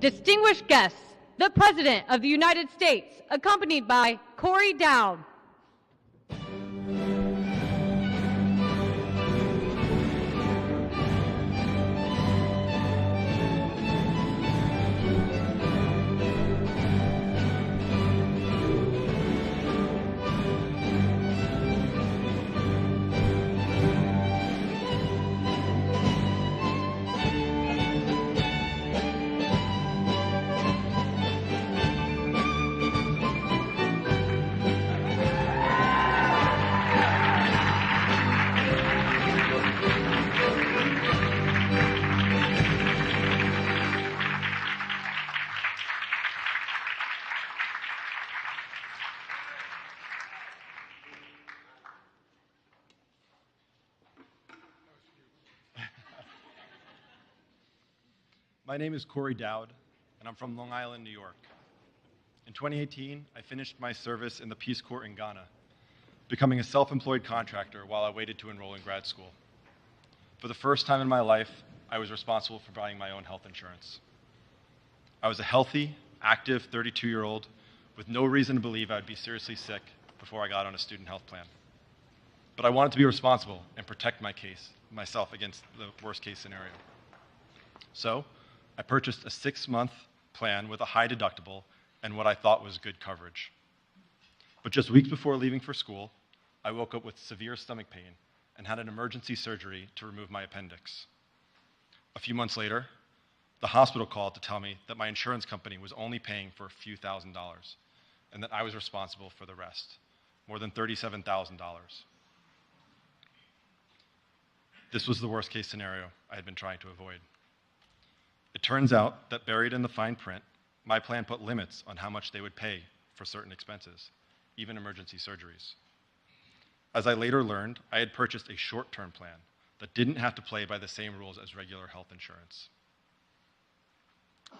distinguished guests, the President of the United States, accompanied by Corey Dowd. My name is Corey Dowd, and I'm from Long Island, New York. In 2018, I finished my service in the Peace Corps in Ghana, becoming a self-employed contractor while I waited to enroll in grad school. For the first time in my life, I was responsible for buying my own health insurance. I was a healthy, active 32-year-old with no reason to believe I would be seriously sick before I got on a student health plan. But I wanted to be responsible and protect myself against the worst-case scenario. So, I purchased a 6-month plan with a high deductible and what I thought was good coverage. But just weeks before leaving for school, I woke up with severe stomach pain and had an emergency surgery to remove my appendix. A few months later, the hospital called to tell me that my insurance company was only paying for a few $1,000s and that I was responsible for the rest, more than $37,000. This was the worst case scenario I had been trying to avoid. It turns out that buried in the fine print, my plan put limits on how much they would pay for certain expenses, even emergency surgeries. As I later learned, I had purchased a short-term plan that didn't have to play by the same rules as regular health insurance.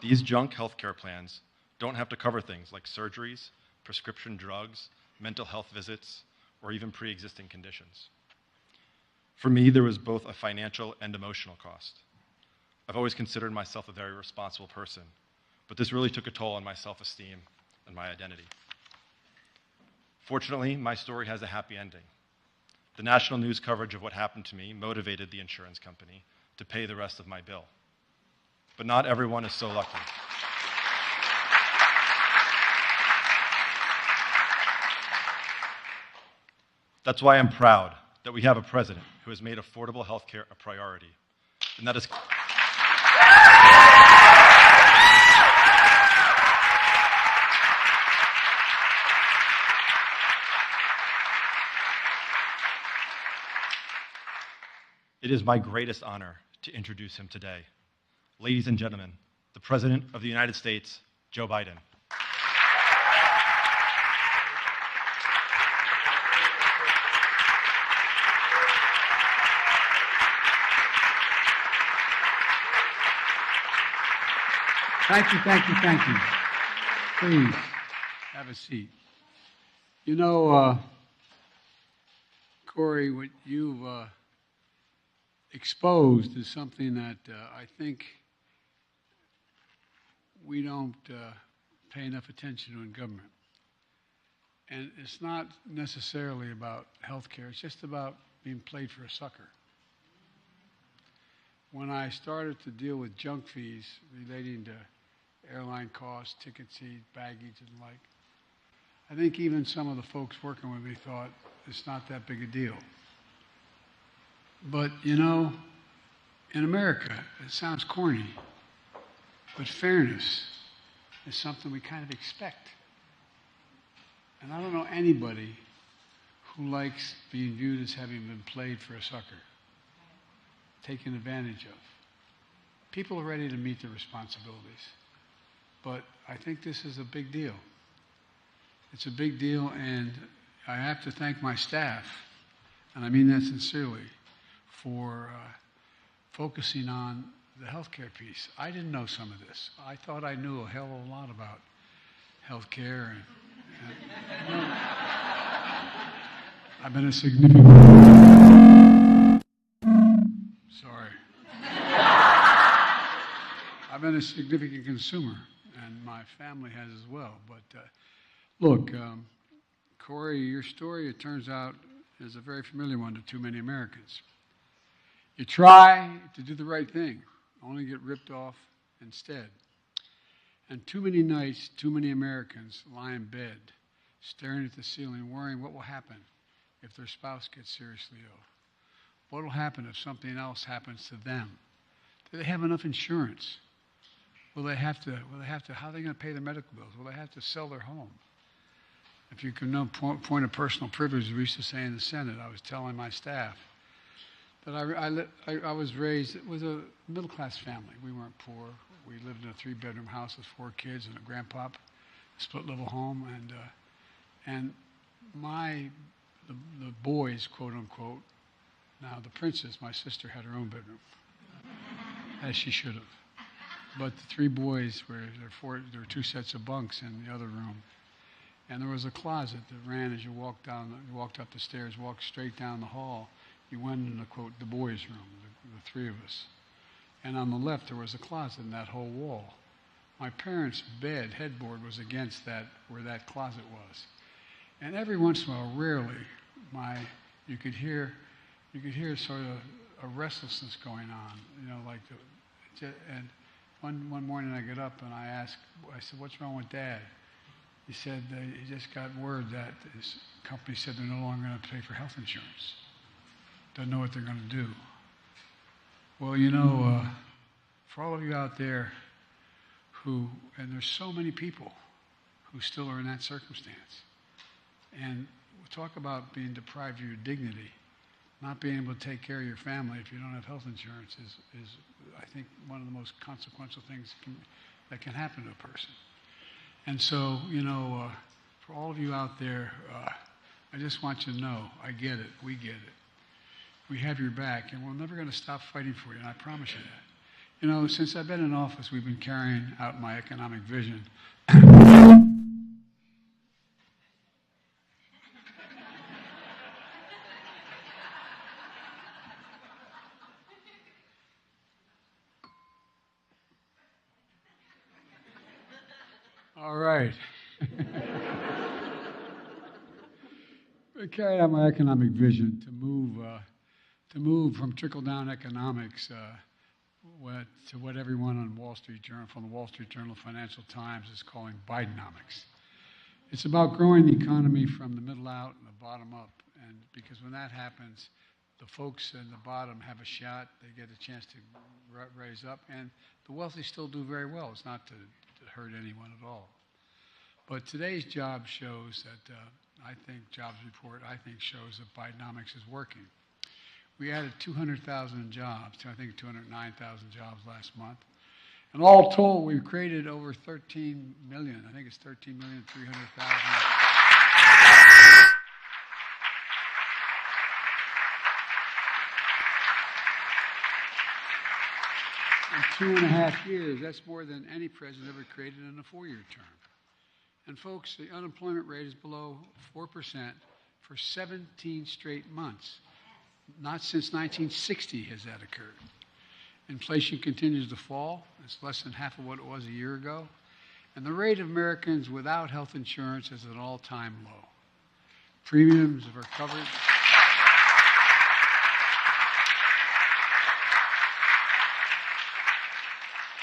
These junk healthcare plans don't have to cover things like surgeries, prescription drugs, mental health visits, or even pre-existing conditions. For me, there was both a financial and emotional cost. I've always considered myself a very responsible person, but this really took a toll on my self-esteem and my identity. Fortunately, my story has a happy ending. The national news coverage of what happened to me motivated the insurance company to pay the rest of my bill. But not everyone is so lucky. That's why I'm proud that we have a president who has made affordable health care a priority, and that is It is my greatest honor to introduce him today. Ladies and gentlemen, the President of the United States, Joe Biden. Thank you, thank you, thank you. Please, have a seat. You know, Corey, what you've exposed is something that I think we don't pay enough attention to in government. And it's not necessarily about health care, it's just about being played for a sucker. When I started to deal with junk fees relating to airline costs, ticket seats, baggage, and the like, I think even some of the folks working with me thought it's not that big a deal. But, you know, in America, it sounds corny, but fairness is something we kind of expect. And I don't know anybody who likes being viewed as having been played for a sucker, taken advantage of. People are ready to meet their responsibilities. But I think this is a big deal. It's a big deal, and I have to thank my staff, and I mean that sincerely, for focusing on the healthcare piece. I didn't know some of this. I thought I knew a hell of a lot about healthcare. You know, I've been a significant... Sorry. I've been a significant consumer, and my family has as well. But look, Corey, your story, it turns out, is a very familiar one to too many Americans. You try to do the right thing, only get ripped off instead. And too many nights, too many Americans lie in bed, staring at the ceiling, worrying what will happen if their spouse gets seriously ill. What will happen if something else happens to them? Do they have enough insurance? Will they have to, how are they going to pay their medical bills? Will they have to sell their home? If you can know point of personal privilege, we used to say in the Senate, I was telling my staff that I was raised, it was a middle-class family. We weren't poor. We lived in a 3-bedroom house with 4 kids and a grandpop, split-level home, and the boys, quote-unquote, now the princess, my sister, had her own bedroom, as she should have. But the 3 boys, there were 2 sets of bunks in the other room. And there was a closet that ran as you walked up the stairs, walked straight down the hall. You went into, quote, the boys' room, the 3 of us. And on the left, there was a closet in that whole wall. My parents' bed, headboard, was against that, where that closet was. And every once in a while, rarely, you could hear sort of a restlessness going on, and one morning I get up and I said, what's wrong with Dad? He said he just got word that his company said they're no longer going to pay for health insurance. Don't know what they're going to do. Well, for all of you out there and there's so many people who still are in that circumstance, and we'll talk about being deprived of your dignity, not being able to take care of your family if you don't have health insurance is I think, one of the most consequential things that can happen to a person. And so, for all of you out there, I just want you to know, I get it, we get it. We have your back, and we're never going to stop fighting for you, and I promise you that. Since I've been in office, we've been carrying out my economic vision. All right. I carried out my economic vision to move from trickle-down economics to what everyone on Wall Street Journal, from the Wall Street Journal, Financial Times, is calling Bidenomics. It's about growing the economy from the middle out and the bottom up, and because when that happens, the folks in the bottom have a shot. They get a chance to raise up, and the wealthy still do very well. It's not to hurt anyone at all. But today's job shows that, jobs report shows that Bidenomics is working. We added 200,000 jobs, I think 209,000 jobs last month. And all told, we've created over 13 million. I think it's 13,300,000. In 2.5 years, that's more than any president ever created in a 4-year term. And folks, the unemployment rate is below 4% for 17 straight months. Not since 1960 has that occurred. Inflation continues to fall. It's less than half of what it was a year ago. And the rate of Americans without health insurance is at an all-time low. Premiums are covered.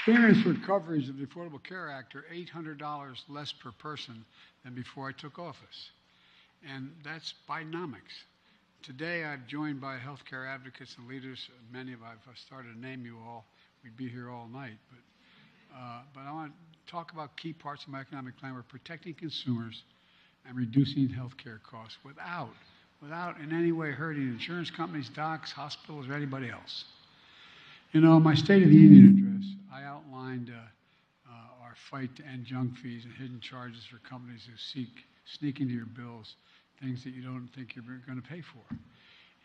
Premiums for coverage of the Affordable Care Act are $800 less per person than before I took office. And that's Bidenomics. Today, I'm joined by healthcare advocates and leaders. Many of, if I started to name you all, we'd be here all night. But I want to talk about key parts of my economic plan. We're protecting consumers and reducing healthcare costs without in any way hurting insurance companies, docs, hospitals, or anybody else. My State of the Union address, I outlined our fight to end junk fees and hidden charges for companies who sneak into your bills things that you don't think you're going to pay for.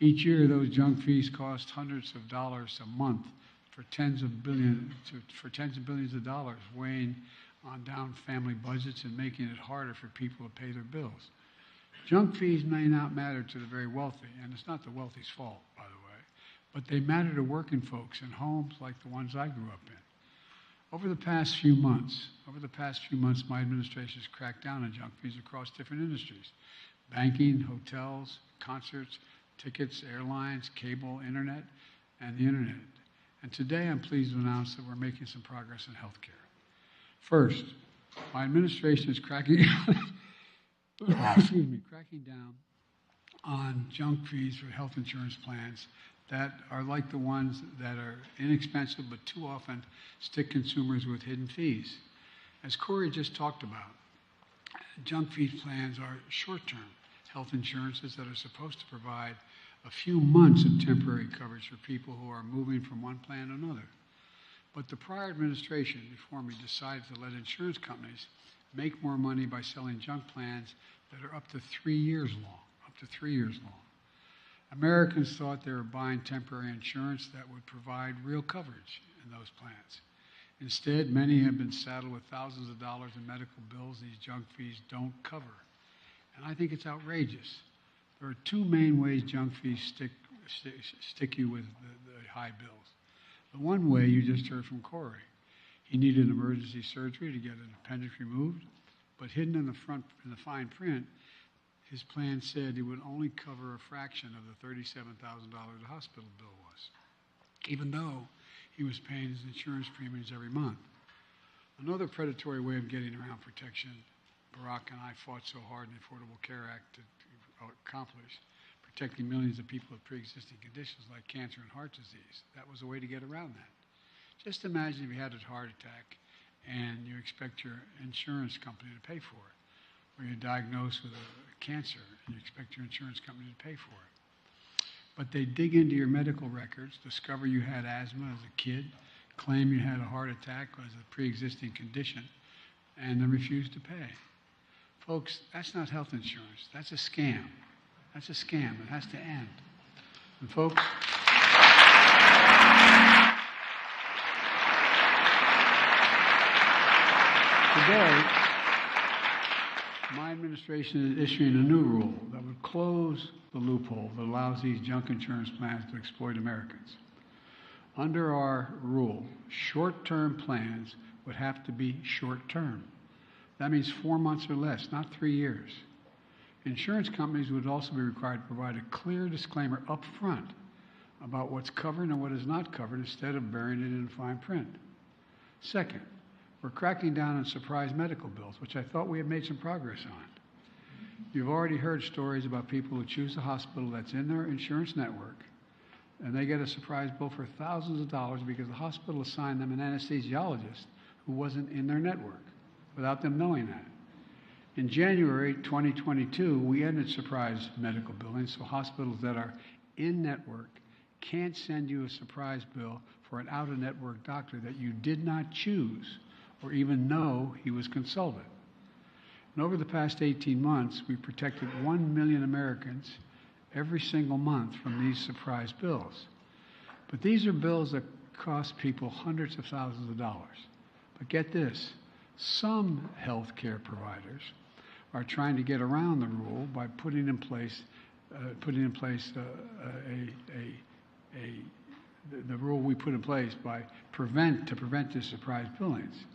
Each year, those junk fees cost hundreds of dollars a month for tens of billions of dollars, weighing on down family budgets and making it harder for people to pay their bills. Junk fees may not matter to the very wealthy, and it's not the wealthy's fault, by the way, but they matter to working folks in homes like the ones I grew up in. Over the past few months, my administration has cracked down on junk fees across different industries: banking, hotels, concerts, tickets, airlines, cable, internet, and the internet. And today I'm pleased to announce that we're making some progress in healthcare. First, my administration is cracking down on junk fees for health insurance plans that are like the ones that are inexpensive but too often stick consumers with hidden fees. As Corey just talked about, junk fee plans are short-term health insurances that are supposed to provide a few months of temporary coverage for people who are moving from one plan to another. But the prior administration before me decided to let insurance companies make more money by selling junk plans that are up to 3 years long. Americans thought they were buying temporary insurance that would provide real coverage in those plans. Instead, many have been saddled with thousands of dollars in medical bills these junk fees don't cover. And I think it's outrageous. There are two main ways junk fees stick you with the high bills. The one way you just heard from Corey. He needed emergency surgery to get an appendix removed, but hidden in the fine print, his plan said it would only cover a fraction of the $37,000 the hospital bill was, even though he was paying his insurance premiums every month. Another predatory way of getting around protection Barack and I fought so hard in the Affordable Care Act to accomplish, protecting millions of people with pre-existing conditions like cancer and heart disease. That was a way to get around that. Just imagine if you had a heart attack and you expect your insurance company to pay for it, or you're diagnosed with a cancer and you expect your insurance company to pay for it. But they dig into your medical records, discover you had asthma as a kid, claim you had a heart attack as a pre-existing condition, and then refuse to pay. Folks, that's not health insurance. That's a scam. That's a scam. It has to end. And folks, today, my administration is issuing a new rule that would close the loophole that allows these junk insurance plans to exploit Americans. Under our rule, short-term plans would have to be short-term. That means 4 months or less, not 3 years. Insurance companies would also be required to provide a clear disclaimer up front about what's covered and what is not covered instead of burying it in fine print. Second, we're cracking down on surprise medical bills, which I thought we had made some progress on. You've already heard stories about people who choose a hospital that's in their insurance network, and they get a surprise bill for thousands of dollars because the hospital assigned them an anesthesiologist who wasn't in their network, without them knowing that. In January 2022, we ended surprise medical billing, so hospitals that are in-network can't send you a surprise bill for an out-of-network doctor that you did not choose or even know he was consulted. And over the past 18 months, we've protected 1 million Americans every single month from these surprise bills. But these are bills that cost people hundreds of thousands of dollars. But get this, some health care providers are trying to get around the rule by putting in place the rule we put in place to prevent this surprise billings.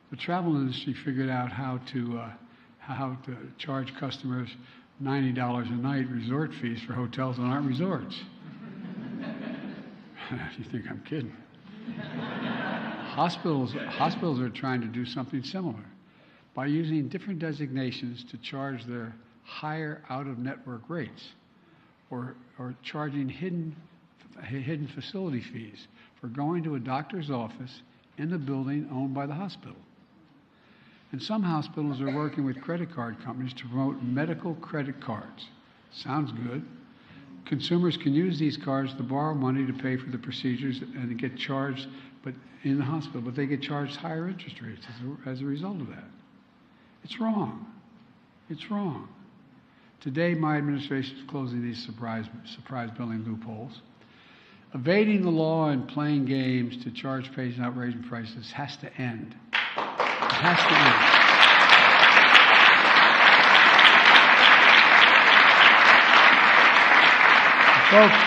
The travel industry figured out how to charge customers $90 a night resort fees for hotels that aren't resorts. You think I'm kidding? Hospitals are trying to do something similar by using different designations to charge their higher out-of-network rates, or charging hidden facility fees for going to a doctor's office in the building owned by the hospital. And some hospitals are working with credit card companies to promote medical credit cards. Sounds good. Consumers can use these cards to borrow money to pay for the procedures and get charged in the hospital, but they get charged higher interest rates as a result of that. It's wrong. It's wrong. Today, my administration is closing these surprise billing loopholes. Evading the law and playing games to charge patients outrageous prices has to end. It has to end. Folks,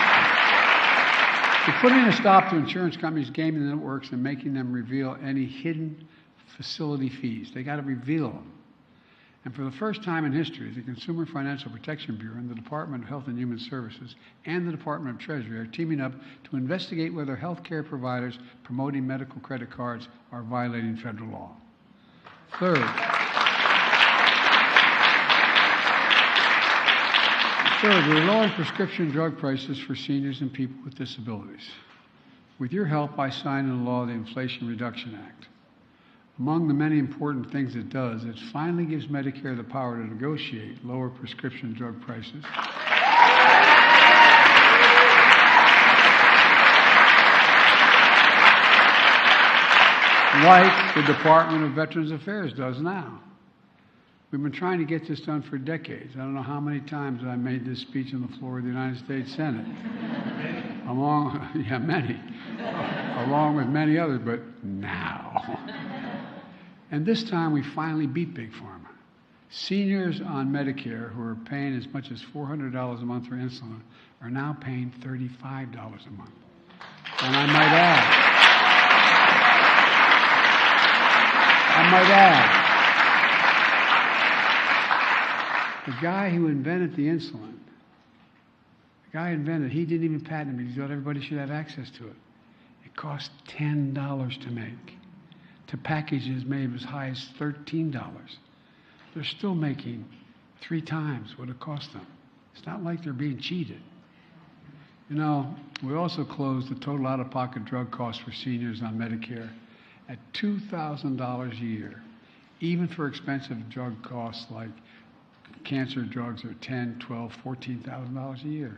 We're putting a stop to insurance companies gaming the networks and making them reveal any hidden facility fees. They got to reveal them. And for the first time in history, the Consumer Financial Protection Bureau and the Department of Health and Human Services and the Department of Treasury are teaming up to investigate whether health care providers promoting medical credit cards are violating federal law. Third, we're lowering prescription drug prices for seniors and people with disabilities. With your help, I signed into law the Inflation Reduction Act. Among the many important things it does, it finally gives Medicare the power to negotiate lower prescription drug prices. Like the Department of Veterans Affairs does now. We've been trying to get this done for decades. I don't know how many times I made this speech on the floor of the United States Senate. Along with many others, but now. And this time we finally beat Big Pharma. Seniors on Medicare who are paying as much as $400 a month for insulin are now paying $35 a month. And I might add, the guy who invented the insulin, he didn't even patent it. He thought everybody should have access to it. It cost $10 to make. To packages made as high as $13. They're still making 3 times what it cost them. It's not like they're being cheated. You know, we also closed the total out-of-pocket drug costs for seniors on Medicare at $2,000 a year, even for expensive drug costs like cancer drugs are $10,000, $12,000, $14,000 a year.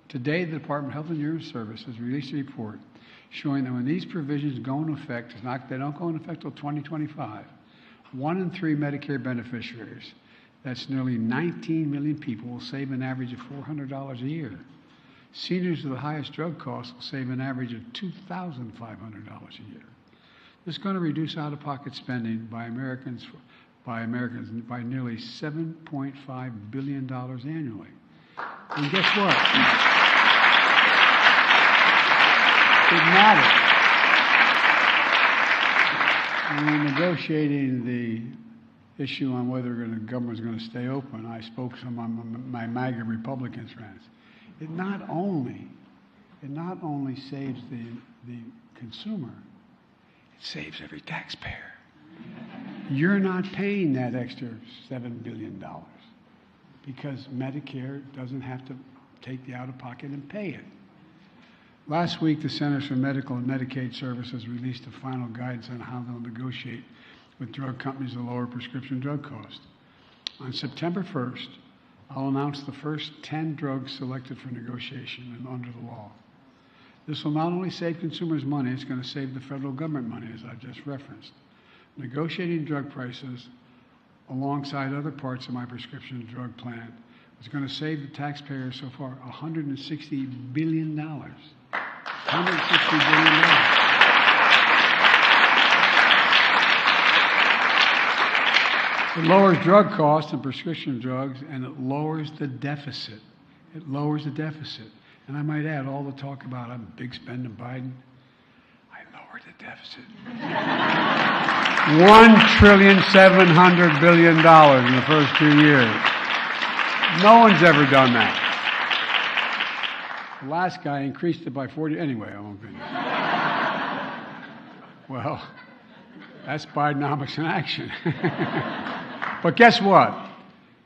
Today, the Department of Health and Human Services released a report showing that when these provisions go into effect, they don't go into effect until 2025, 1 in 3 Medicare beneficiaries, that's nearly 19 million people, will save an average of $400 a year. Seniors with the highest drug costs will save an average of $2,500 a year. This is going to reduce out-of-pocket spending by Americans by nearly $7.5 billion annually. And guess what? It matters. When we're negotiating the issue on whether the government's going to stay open, I spoke to some of my MAGA Republican friends. It not only saves the consumer, it saves every taxpayer. You're not paying that extra $7 billion because Medicare doesn't have to take the out-of-pocket and pay it. Last week, the Centers for Medical and Medicaid Services released a final guidance on how they'll negotiate with drug companies to lower prescription drug costs. On September 1st, I'll announce the first 10 drugs selected for negotiation and under the law. This will not only save consumers money, it's going to save the federal government money, as I've just referenced. Negotiating drug prices alongside other parts of my prescription drug plan is going to save the taxpayers so far $160 billion. $160 billion. It lowers drug costs and prescription drugs, and it lowers the deficit. It lowers the deficit. And I might add, all the talk about I'm a big spending Biden, I lowered the deficit. $1.7 trillion in the first 2 years. No one's ever done that. The last guy increased it by 40. Anyway, I won't go into that. Well, that's Bidenomics in action. But guess what?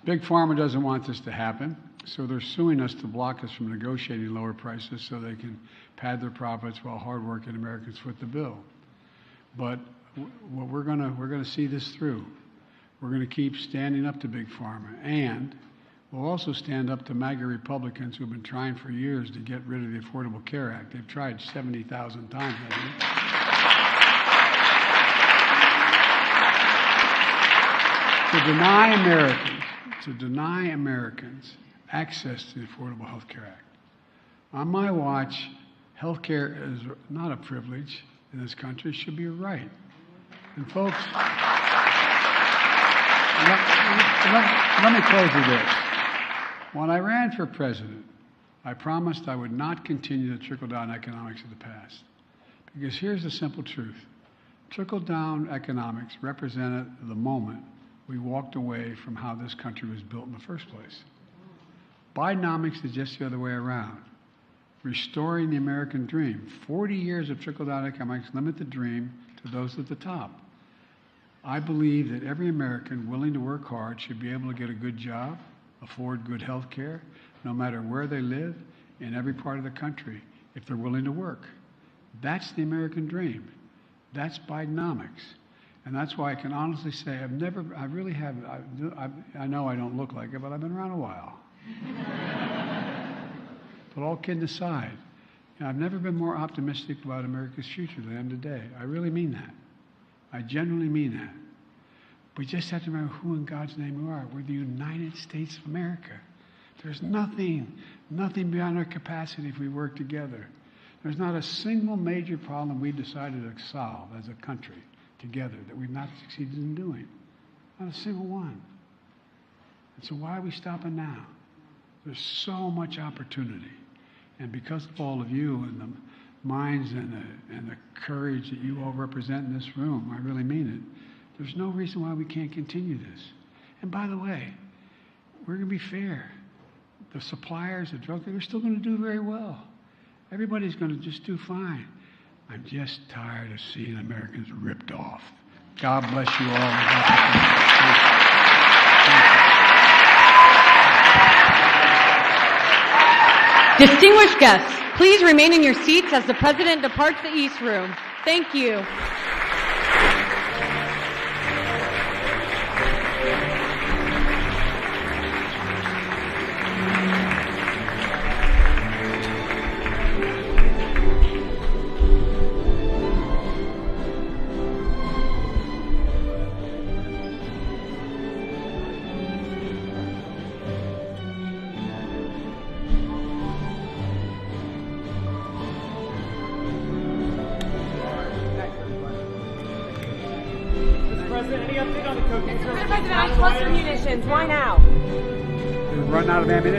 Big Pharma doesn't want this to happen, so they're suing us to block us from negotiating lower prices so they can pad their profits while hardworking Americans foot the bill. But we're gonna see this through. We're gonna keep standing up to Big Pharma, and we'll also stand up to MAGA Republicans who've been trying for years to get rid of the Affordable Care Act. They've tried 70,000 times, I think. To deny Americans access to the Affordable Health Care Act. On my watch, health care is not a privilege in this country, it should be a right. And folks, let me close with this. When I ran for president, I promised I would not continue the trickle-down economics of the past. Because here's the simple truth. Trickle-down economics represented the moment we walked away from how this country was built in the first place. Bidenomics is just the other way around. Restoring the American dream. 40 years of trickle-down economics limit the dream to those at the top. I believe that every American willing to work hard should be able to get a good job, afford good health care, no matter where they live, in every part of the country, if they're willing to work. That's the American dream. That's Bidenomics. And that's why I can honestly say I know I don't look like it, but I've been around a while. But all kidding aside, I've never been more optimistic about America's future than I am today. I really mean that. I genuinely mean that. We just have to remember who in God's name we are. We're the United States of America. There's nothing beyond our capacity if we work together. There's not a single major problem we decided to solve as a country together that we've not succeeded in doing. Not a single one. And so why are we stopping now? There's so much opportunity. And because of all of you and the minds and the courage that you all represent in this room, I really mean it, there's no reason why we can't continue this. And by the way, we're going to be fair. The suppliers, the drug dealers, are still going to do very well. Everybody's going to just do fine. I'm just tired of seeing Americans ripped off. God bless you all. Distinguished guests, please remain in your seats as the President departs the East Room. Thank you. Any update on the cocaine? Mr. President, I cluster munitions. Why now? We've run out of ammunition.